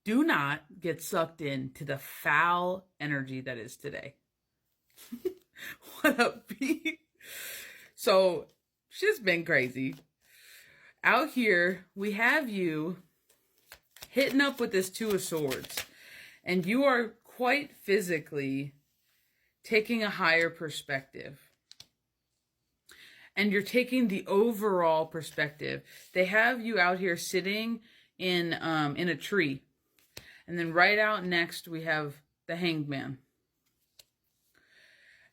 Do not get sucked into the foul energy that is today. What up, B? So, shit's been crazy. Out here, we have you hitting up with this Two of Swords. And you are quite physically taking a higher perspective. And you're taking the overall perspective. They have you out here sitting in a tree. And then right out next, we have the Hanged Man.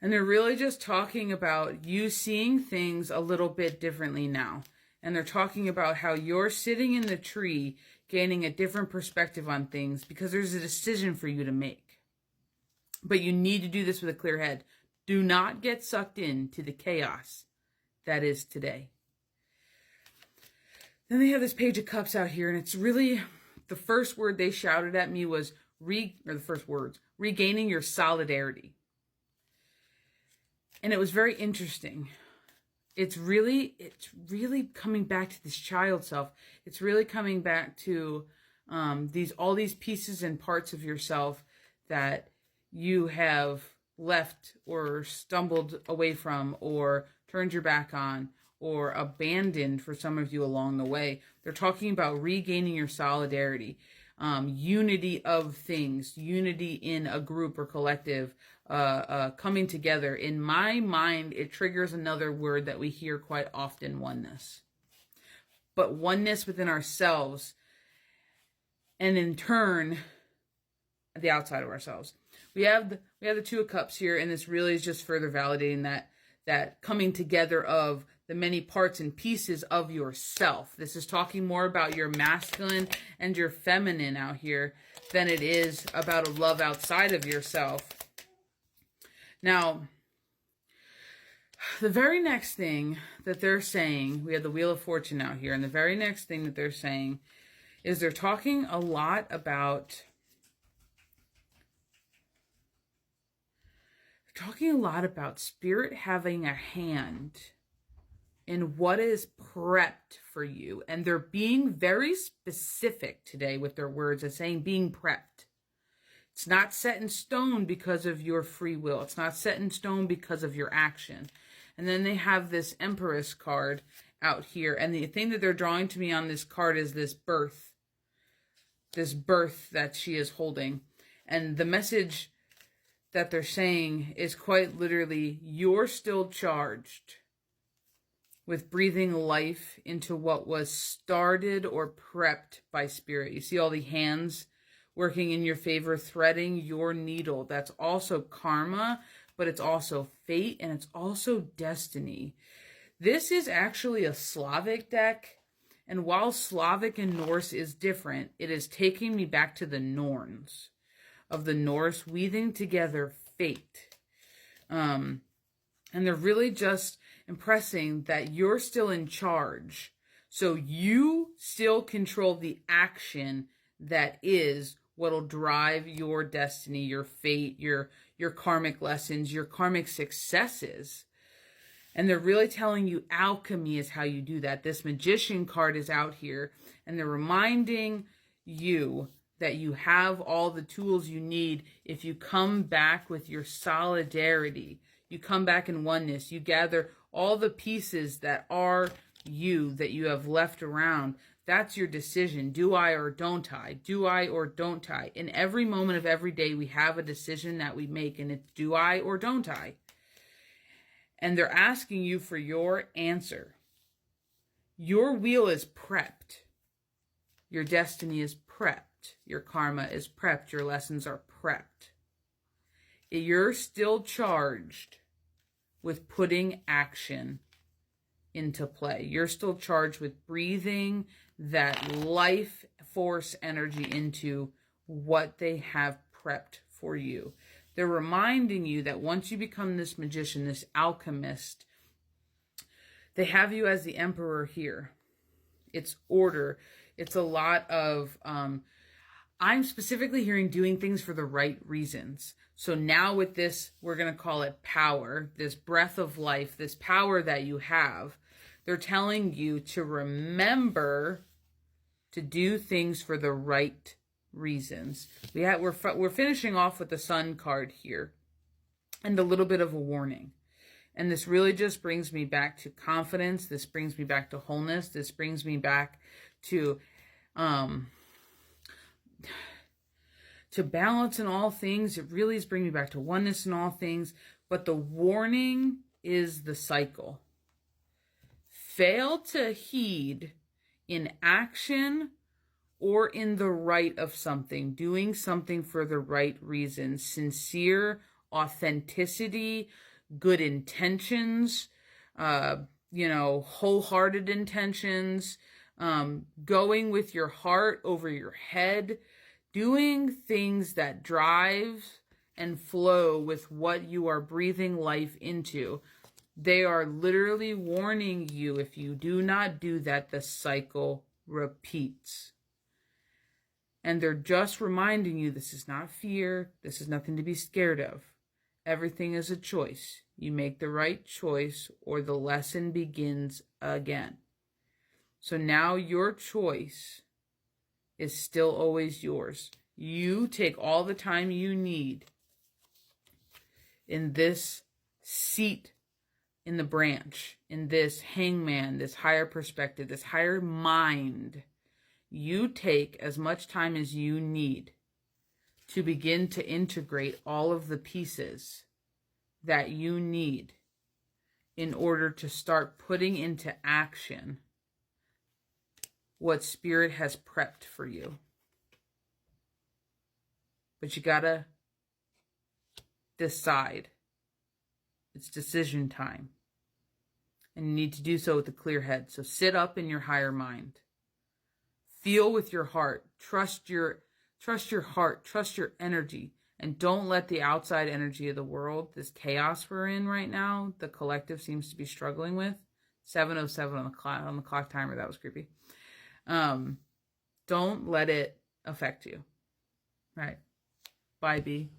And they're really just talking about you seeing things a little bit differently now. And they're talking about how you're sitting in the tree, gaining a different perspective on things because there's a decision for you to make. But you need to do this with a clear head. Do not get sucked into the chaos that is today. Then they have this Page of Cups out here, and it's really, the first word they shouted at me was, regaining your solidarity. And it was very interesting. It's really coming back to this child self. It's really coming back to all these pieces and parts of yourself that you have left or stumbled away from or turned your back on or abandoned for some of you along the way. They're talking about regaining your solidarity, unity of things, unity in a group or collective, coming together. In my mind, it triggers another word that we hear quite often, oneness. But oneness within ourselves, and in turn, the outside of ourselves. We have the Two of Cups here, and this really is just further validating that coming together of the many parts and pieces of yourself. This is talking more about your masculine and your feminine out here than it is about a love outside of yourself. Now, the very next thing that they're saying, we have the Wheel of Fortune out here, and the very next thing that they're saying is they're talking a lot about spirit having a hand in what is prepped for you. And they're being very specific today with their words and saying being prepped. It's not set in stone because of your free will. It's not set in stone because of your action. And then they have this Empress card out here. And the thing that they're drawing to me on this card is this birth. This birth that she is holding. And the message that they're saying is quite literally, you're still charged with breathing life into what was started or prepped by spirit. You see all the hands working in your favor, threading your needle. That's also karma, but it's also fate, and it's also destiny. This is actually a Slavic deck, and while Slavic and Norse is different, it is taking me back to the Norns of the Norse, weaving together fate. And they're really just impressing that you're still in charge. So you still control the action that is what'll drive your destiny, your fate, your karmic lessons, your karmic successes. And they're really telling you alchemy is how you do that. This Magician card is out here, and they're reminding you that you have all the tools you need if you come back with your solidarity. You come back in oneness. You gather all the pieces that are you that you have left around. That's your decision. Do I or don't I? Do I or don't I? In every moment of every day, we have a decision that we make, and it's do I or don't I? And they're asking you for your answer. Your wheel is prepped. Your destiny is prepped. Your karma is prepped. Your lessons are prepped. You're still charged with putting action into play. You're still charged with breathing that life force energy into what they have prepped for you. They're reminding you that once you become this magician, this alchemist, they have you as the emperor here. It's order. It's a lot of, I'm specifically hearing doing things for the right reasons. So now with this, we're going to call it power, this breath of life, this power that you have. They're telling you to remember to do things for the right reasons. We're finishing off with the Sun card here and a little bit of a warning. And this really just brings me back to confidence. This brings me back to wholeness. This brings me back to balance in all things. It really is bringing me back to oneness in all things. But the warning is the cycle. Fail to heed in action or in the right of something, doing something for the right reasons, sincere authenticity, good intentions, wholehearted intentions, going with your heart over your head, doing things that drive and flow with what you are breathing life into. They are literally warning you, if you do not do that, the cycle repeats. And they're just reminding you, this is not fear. This is nothing to be scared of. Everything is a choice. You make the right choice or the lesson begins again. So now your choice is still always yours. You take all the time you need in this seat in the branch, in this hangman, this higher perspective, this higher mind. You take as much time as you need to begin to integrate all of the pieces that you need in order to start putting into action what Spirit has prepped for you. But you gotta decide. It's decision time. And you need to do so with a clear head. So sit up in your higher mind. Feel with your heart. Trust your heart. Trust your energy. And don't let the outside energy of the world, this chaos we're in right now, the collective seems to be struggling with. 7:07 on the clock timer. That was creepy. Don't let it affect you. All right. Bye, B.